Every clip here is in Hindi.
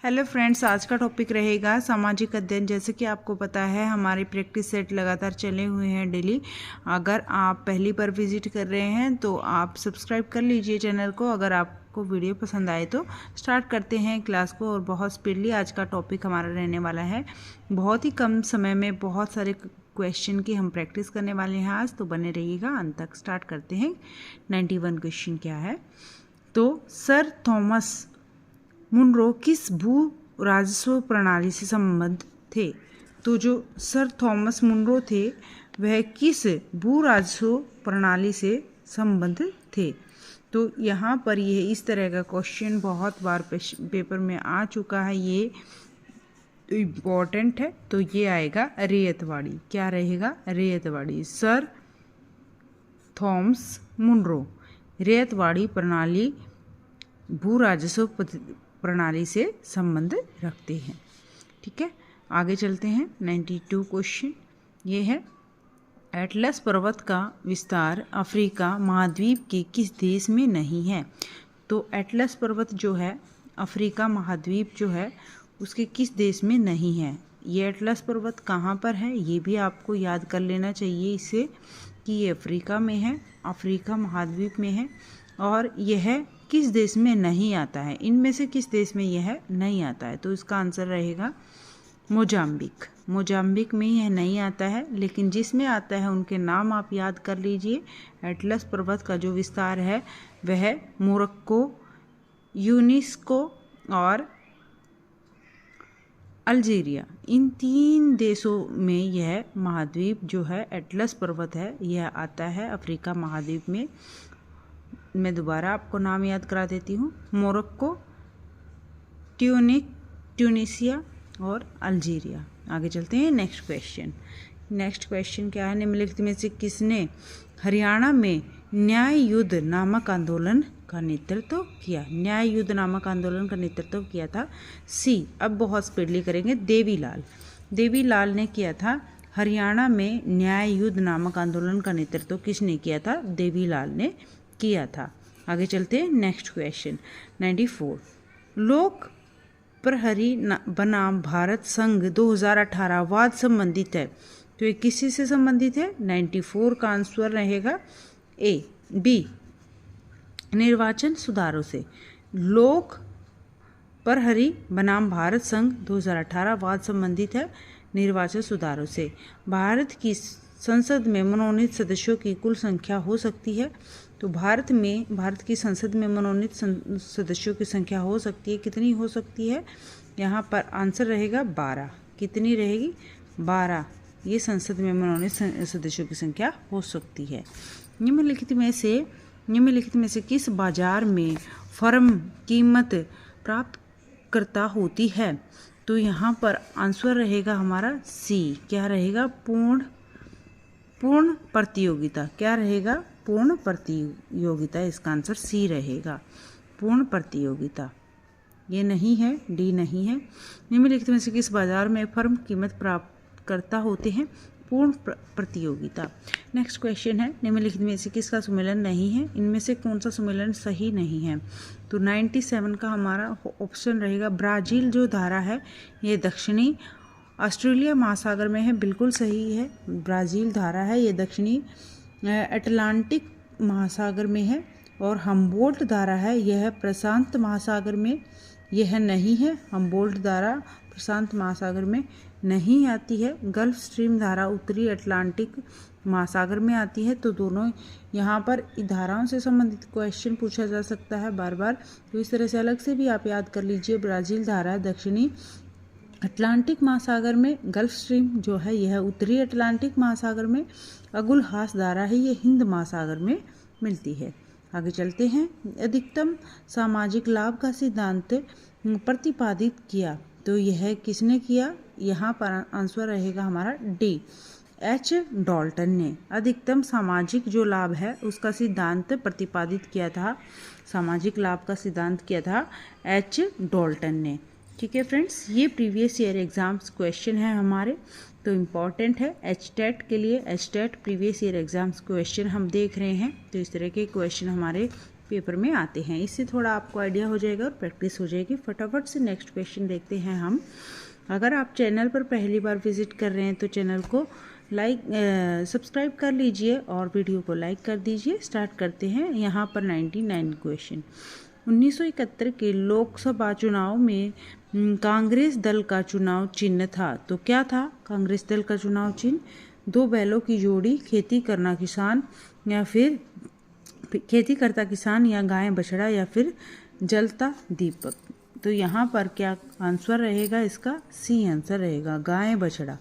हेलो फ्रेंड्स, आज का टॉपिक रहेगा सामाजिक अध्ययन। जैसे कि आपको पता है हमारे प्रैक्टिस सेट लगातार चले हुए हैं डेली। अगर आप पहली बार विजिट कर रहे हैं तो आप सब्सक्राइब कर लीजिए चैनल को। अगर आपको वीडियो पसंद आए तो स्टार्ट करते हैं क्लास को। और बहुत स्पीडली आज का टॉपिक हमारा रहने वाला है। बहुत ही कम समय में बहुत सारे क्वेश्चन की हम प्रैक्टिस करने वाले हैं आज, तो बने रहिएगा अंत तक। स्टार्ट करते हैं। 91 क्वेश्चन क्या है, तो सर थॉमस मुनरो किस भू राजस्व प्रणाली से संबद्ध थे? तो जो सर थॉमस मुनरो थे वह किस भू राजस्व प्रणाली से संबद्ध थे? तो यहाँ पर ये इस तरह का क्वेश्चन बहुत बार पेपर में आ चुका है, ये तो इम्पॉर्टेंट है। तो ये आएगा रैयतवाड़ी। क्या रहेगा? Ryotwari. Sir Thomas Munro Ryotwari प्रणाली भू राजस्व प्रणाली से संबंध रखते हैं। ठीक है, आगे चलते हैं। 92 क्वेश्चन ये है, एटलस पर्वत का विस्तार अफ्रीका महाद्वीप के किस देश में नहीं है? तो एटलस पर्वत जो है अफ्रीका महाद्वीप जो है उसके किस देश में नहीं है? ये एटलस पर्वत कहाँ पर है ये भी आपको याद कर लेना चाहिए इससे कि ये अफ्रीका में है, अफ्रीका महाद्वीप में है। और यह किस देश में नहीं आता है? इनमें से किस देश में यह नहीं आता है? तो इसका आंसर रहेगा मोजाम्बिक। मोजाम्बिक में यह नहीं आता है, लेकिन जिसमें आता है उनके नाम आप याद कर लीजिए। एटलस पर्वत का जो विस्तार है वह मोरक्को, यूनेस्को और अल्जीरिया, इन 3 देशों में यह महाद्वीप जो है एटलस पर्वत है यह आता है अफ्रीका महाद्वीप में। मैं दोबारा आपको नाम याद करा देती हूँ, मोरक्को, ट्यूनिसिया और अल्जीरिया। आगे चलते हैं। Next question. नेक्स्ट क्वेश्चन क्या है, निम्नलिखित में से किसने हरियाणा में न्याय युद्ध नामक आंदोलन का नेतृत्व किया? न्याय युद्ध नामक आंदोलन का नेतृत्व किया था सी, अब बहुत स्पीडली करेंगे, देवीलाल। देवीलाल ने किया था। हरियाणा में न्याय युद्ध नामक आंदोलन का नेतृत्व किसने किया था? देवीलाल ने किया था। आगे चलते हैं। नेक्स्ट क्वेश्चन 94, लोक प्रहरी बनाम भारत संघ 2018 वाद संबंधित है, तो ये किसी से संबंधित है? 94 का आंसर रहेगा ए बी, निर्वाचन सुधारों से। लोक प्रहरी बनाम भारत संघ 2018 वाद संबंधित है निर्वाचन सुधारों से। भारत की संसद में मनोनीत सदस्यों की कुल संख्या हो सकती है, तो भारत की संसद में मनोनीत सदस्यों की संख्या हो सकती है, कितनी हो सकती है? यहाँ पर आंसर रहेगा 12। कितनी रहेगी? 12। ये संसद में मनोनीत सदस्यों की संख्या हो सकती है। निम्नलिखित में से किस बाजार में फर्म कीमत प्राप्त करता होती है? तो यहाँ पर आंसर रहेगा हमारा सी। क्या रहेगा? पूर्ण प्रतियोगिता। क्या रहेगा? पूर्ण प्रतियोगिता। इसका आंसर सी रहेगा, पूर्ण प्रतियोगिता। ये नहीं है, डी नहीं है। निम्नलिखित में से किस बाजार में फर्म कीमत प्राप्त करता होते हैं? पूर्ण प्रतियोगिता। नेक्स्ट क्वेश्चन है, निम्नलिखित में से किसका सम्मेलन नहीं है? इनमें से कौन सा सम्मेलन सही नहीं है? तो 97 का हमारा ऑप्शन रहेगा ब्राज़ील जो धारा है ये दक्षिणी ऑस्ट्रेलिया महासागर में है, बिल्कुल सही है। ब्राज़ील धारा है ये दक्षिणी अटलांटिक महासागर में है। और हम्बोल्ट धारा है यह प्रशांत महासागर में, यह नहीं है। हम्बोल्ट धारा प्रशांत महासागर में नहीं आती है। गल्फ स्ट्रीम धारा उत्तरी अटलांटिक महासागर में आती है। तो दोनों यहाँ पर धाराओं से संबंधित क्वेश्चन पूछा जा सकता है बार बार, तो इस तरह से अलग से भी आप याद कर लीजिए। ब्राज़ील धारा दक्षिणी अटलांटिक महासागर में, गल्फ स्ट्रीम जो है यह उत्तरी अटलांटिक महासागर में, अगुल हास धारा है ये हिंद महासागर में मिलती है। आगे चलते हैं। अधिकतम सामाजिक लाभ का सिद्धांत प्रतिपादित किया, तो यह किसने किया? यहाँ पर आंसर रहेगा हमारा डी, एच डॉल्टन ने। अधिकतम सामाजिक जो लाभ है उसका सिद्धांत प्रतिपादित किया था, सामाजिक लाभ का सिद्धांत किया था एच डॉल्टन ने। ठीक है फ्रेंड्स, ये प्रीवियस ईयर एग्जाम्स क्वेश्चन है हमारे, तो इम्पॉर्टेंट है एचटेट के लिए। HTET previous year exams question हम देख रहे हैं, तो इस तरह के क्वेश्चन हमारे पेपर में आते हैं। इससे थोड़ा आपको आइडिया हो जाएगा और प्रैक्टिस हो जाएगी। फटाफट से नेक्स्ट क्वेश्चन देखते हैं हम। अगर आप चैनल पर पहली बार विजिट कर रहे हैं तो चैनल को सब्सक्राइब कर लीजिए और वीडियो को लाइक कर दीजिए। स्टार्ट करते हैं। यहाँ पर 99 क्वेश्चन। 1971 के लोकसभा चुनाव में कांग्रेस दल का चुनाव चिन्ह था, तो क्या था कांग्रेस दल का चुनाव चिन्ह? 2 बैलों की जोड़ी, खेती करता किसान या गाय बछड़ा या फिर जलता दीपक। तो यहाँ पर क्या आंसर रहेगा इसका? सी आंसर रहेगा, गाय बछड़ा।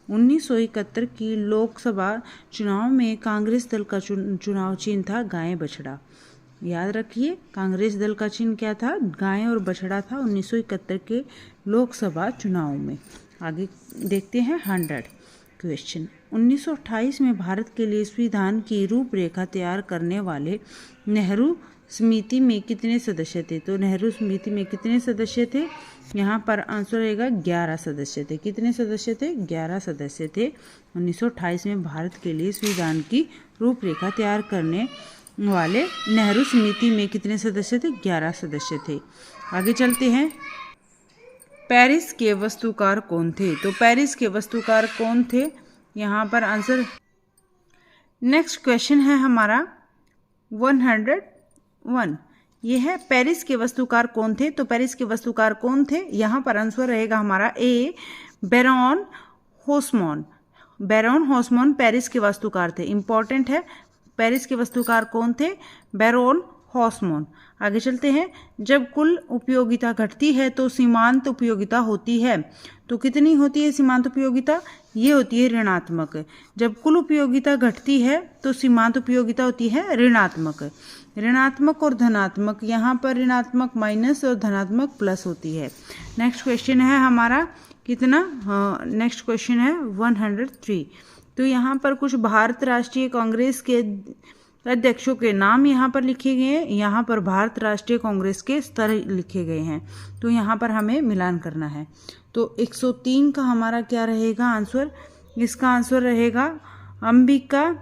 1971 की लोकसभा चुनाव में कांग्रेस दल का चुनाव चिन्ह था गाय बछड़ा। याद रखिए, कांग्रेस दल का चिन्ह क्या था? गाय और बछड़ा था 1971 के लोकसभा चुनाव में। आगे देखते हैं 100 क्वेश्चन। 1928 में भारत के लिए संविधान की रूपरेखा तैयार करने वाले नेहरू समिति में कितने सदस्य थे? तो नेहरू समिति में कितने सदस्य थे? यहाँ पर आंसर रहेगा 11 सदस्य थे। कितने सदस्य थे? 11 सदस्य थे। 1928 में भारत के लिए संविधान की रूपरेखा तैयार करने वाले नेहरू समिति में कितने सदस्य थे? 11 सदस्य थे। आगे चलते हैं। पेरिस के वास्तुकार कौन थे? तो पेरिस के वास्तुकार कौन थे? यहाँ पर आंसर। नेक्स्ट क्वेश्चन है हमारा 101। ये है पेरिस के वास्तुकार कौन थे? तो पेरिस के वास्तुकार कौन थे? यहाँ पर आंसर रहेगा हमारा ए, बैरन हॉसमैन। बैरन हॉसमैन पेरिस के वास्तुकार थे। इंपॉर्टेंट है। पेरिस के वास्तुकार कौन थे? बैरन हॉसमैन। आगे चलते हैं। जब कुल उपयोगिता घटती है तो सीमांत उपयोगिता होती है, तो कितनी होती है सीमांत उपयोगिता? ये होती है ऋणात्मक। जब कुल उपयोगिता घटती है तो सीमांत उपयोगिता होती है ऋणात्मक। ऋणात्मक और धनात्मक, यहाँ पर ऋणात्मक माइनस और धनात्मक प्लस होती है। नेक्स्ट क्वेश्चन है हमारा कितना? नेक्स्ट क्वेश्चन है 103। तो यहाँ पर कुछ भारत राष्ट्रीय कांग्रेस के अध्यक्षों के नाम यहाँ पर लिखे गए हैं। यहाँ पर भारत राष्ट्रीय कांग्रेस के स्तर लिखे गए हैं, तो यहाँ पर हमें मिलान करना है। तो 103 का हमारा क्या रहेगा आंसर? इसका आंसर रहेगा अंबिका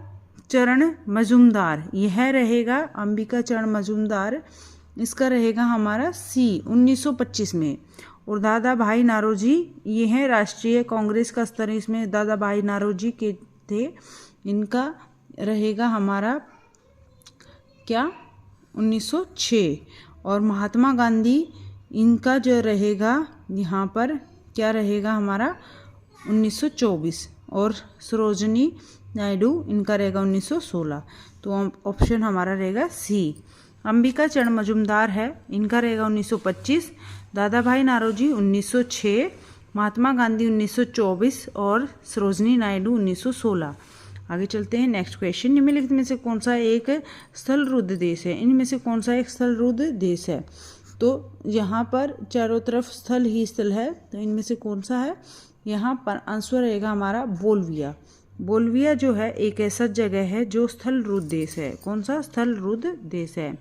चरण मजूमदार। यह रहेगा अंबिका चरण मजूमदार। इसका रहेगा हमारा सी 1925 में। और दादा भाई नारोजी, ये है राष्ट्रीय कांग्रेस का स्तर, इसमें दादा भाई नारोजी के थे। इनका रहेगा हमारा क्या? 1906। और महात्मा गांधी, इनका जो रहेगा यहाँ पर क्या रहेगा हमारा? 1924। और सरोजनी नायडू, इनका रहेगा 1916। तो ऑप्शन हमारा रहेगा सी। अंबिका चरण मजूमदार है, इनका रहेगा 1925। दादा भाई नारोजी 1906, महात्मा गांधी 1924 और सरोजनी नायडू 1916। आगे चलते हैं। Next question. निम्नलिखित में से कौन सा एक स्थलरुद्ध देश है? इनमें से कौन सा एक स्थलरुद्ध देश है? तो यहाँ पर चारों तरफ स्थल ही स्थल है, तो इनमें से कौन सा है? यहाँ पर आंसर रहेगा हमारा बोल्विया। बोल्विया जो है एक ऐसा जगह है जो स्थलरुद्ध देश है। कौन सा? स्थलरुद्ध देश है।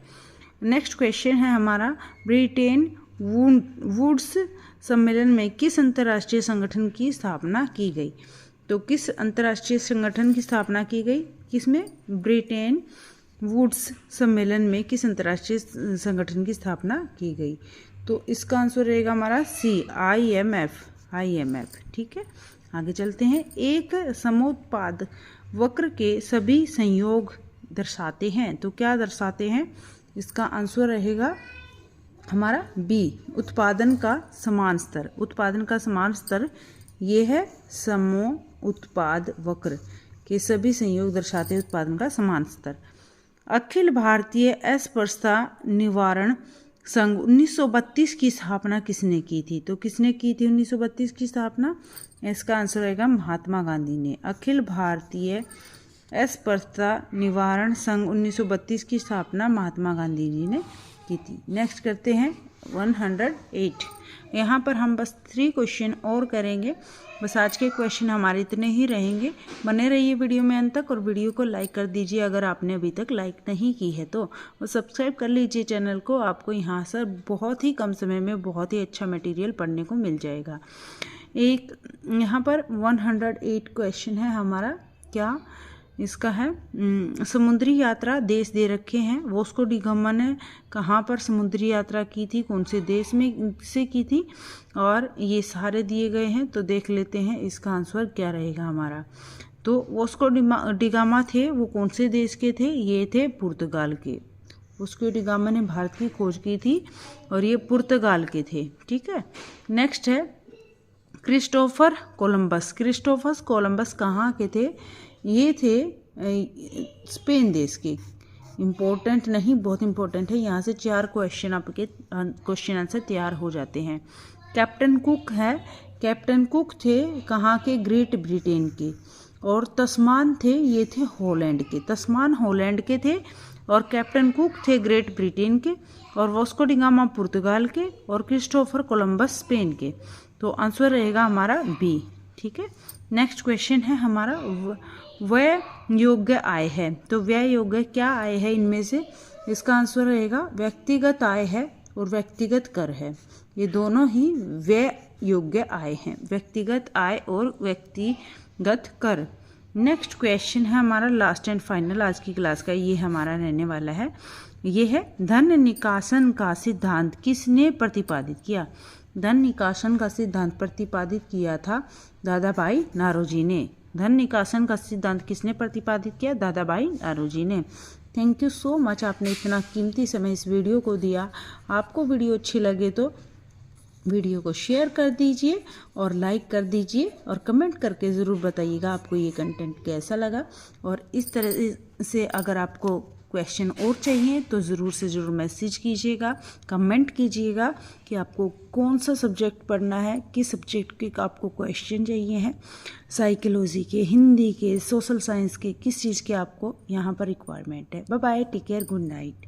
नेक्स्ट क्वेश्चन है हमारा ब्रिटेन वुड्स सम्मेलन में किस अंतर्राष्ट्रीय संगठन की स्थापना की गई? तो किस अंतर्राष्ट्रीय संगठन की स्थापना की गई? किसमें? ब्रिटेन वुड्स सम्मेलन में किस अंतर्राष्ट्रीय संगठन की स्थापना की गई? तो इसका आंसर रहेगा हमारा सी, IMF। ठीक है। आगे चलते हैं। एक समोत्पाद वक्र के सभी संयोग दर्शाते हैं, तो क्या दर्शाते हैं? इसका आंसर रहेगा हमारा बी, उत्पादन का समान स्तर। उत्पादन का समान स्तर ये है समोत्पाद वक्र के सभी संयोग दर्शाते हैं उत्पादन का समान स्तर। अखिल भारतीय अस्पृश्यता निवारण संघ 1932 की स्थापना किसने की थी? तो किसने की थी 1932 की स्थापना? इसका आंसर रहेगा महात्मा गांधी ने। अखिल भारतीय अस्पृश्यता निवारण संघ 1932 की स्थापना महात्मा गांधी जी ने की थी। नेक्स्ट करते हैं 108। यहाँ पर हम बस 3 क्वेश्चन और करेंगे। बस आज के क्वेश्चन हमारे इतने ही रहेंगे। बने रहिए वीडियो में अंत तक और वीडियो को लाइक कर दीजिए अगर आपने अभी तक लाइक नहीं की है तो, और सब्सक्राइब कर लीजिए चैनल को। आपको यहाँ से बहुत ही कम समय में बहुत ही अच्छा मटेरियल पढ़ने को मिल जाएगा। एक यहाँ पर 108 क्वेश्चन है हमारा क्या? इसका है समुद्री यात्रा देश दे रखे हैं। वास्को डी गामा ने कहाँ पर समुद्री यात्रा की थी, कौन से देश में से की थी, और ये सारे दिए गए हैं। तो देख लेते हैं इसका आंसर क्या रहेगा हमारा। तो वास्को डी गामा थे वो कौन से देश के थे, ये थे पुर्तगाल के। वास्को डी गामा ने भारत की खोज की थी और ये पुर्तगाल के थे। ठीक है, नेक्स्ट है क्रिस्टोफर कोलंबस। क्रिस्टोफर कोलंबस कहाँ के थे, ये थे स्पेन देश के। इम्पोर्टेंट नहीं, बहुत इम्पोर्टेंट है। यहाँ से 4 क्वेश्चन आपके क्वेश्चन आंसर तैयार हो जाते हैं। कैप्टन कुक है, कैप्टन कुक थे कहाँ के, ग्रेट ब्रिटेन के। और तस्मान थे, ये थे हॉलैंड के। तस्मान हॉलैंड के थे और कैप्टन कुक थे ग्रेट ब्रिटेन के। और वास्को डी गामा पुर्तगाल के और क्रिस्टोफर कोलंबस स्पेन के। तो आंसर रहेगा हमारा बी। ठीक है, नेक्स्ट क्वेश्चन है हमारा व्यय योग्य आय है। तो व्यय योग्य क्या आय है इनमें से, इसका आंसर रहेगा व्यक्तिगत आय है और व्यक्तिगत कर है। ये दोनों ही व्यय योग्य आय हैं, व्यक्तिगत आय और व्यक्तिगत कर। नेक्स्ट क्वेश्चन है हमारा लास्ट एंड फाइनल आज की क्लास का, ये हमारा रहने वाला है। ये है धन निकासन का सिद्धांत किसने प्रतिपादित किया। धन निकासन का सिद्धांत प्रतिपादित किया था दादाभाई नारोजी ने। धन निकासन का सिद्धांत किसने प्रतिपादित किया, दादाभाई नारोजी ने। थैंक यू सो मच, आपने इतना कीमती समय इस वीडियो को दिया। आपको वीडियो अच्छी लगे तो वीडियो को शेयर कर दीजिए और लाइक कर दीजिए और कमेंट करके ज़रूर बताइएगा आपको ये कंटेंट कैसा लगा। और इस तरह से अगर आपको क्वेश्चन और चाहिए तो ज़रूर से ज़रूर मैसेज कीजिएगा, कमेंट कीजिएगा कि आपको कौन सा सब्जेक्ट पढ़ना है, किस सब्जेक्ट के आपको क्वेश्चन चाहिए हैं, साइकोलॉजी के, हिंदी के, सोशल साइंस के, किस चीज़ के आपको यहाँ पर रिक्वायरमेंट है। Bye bye, take care, good night.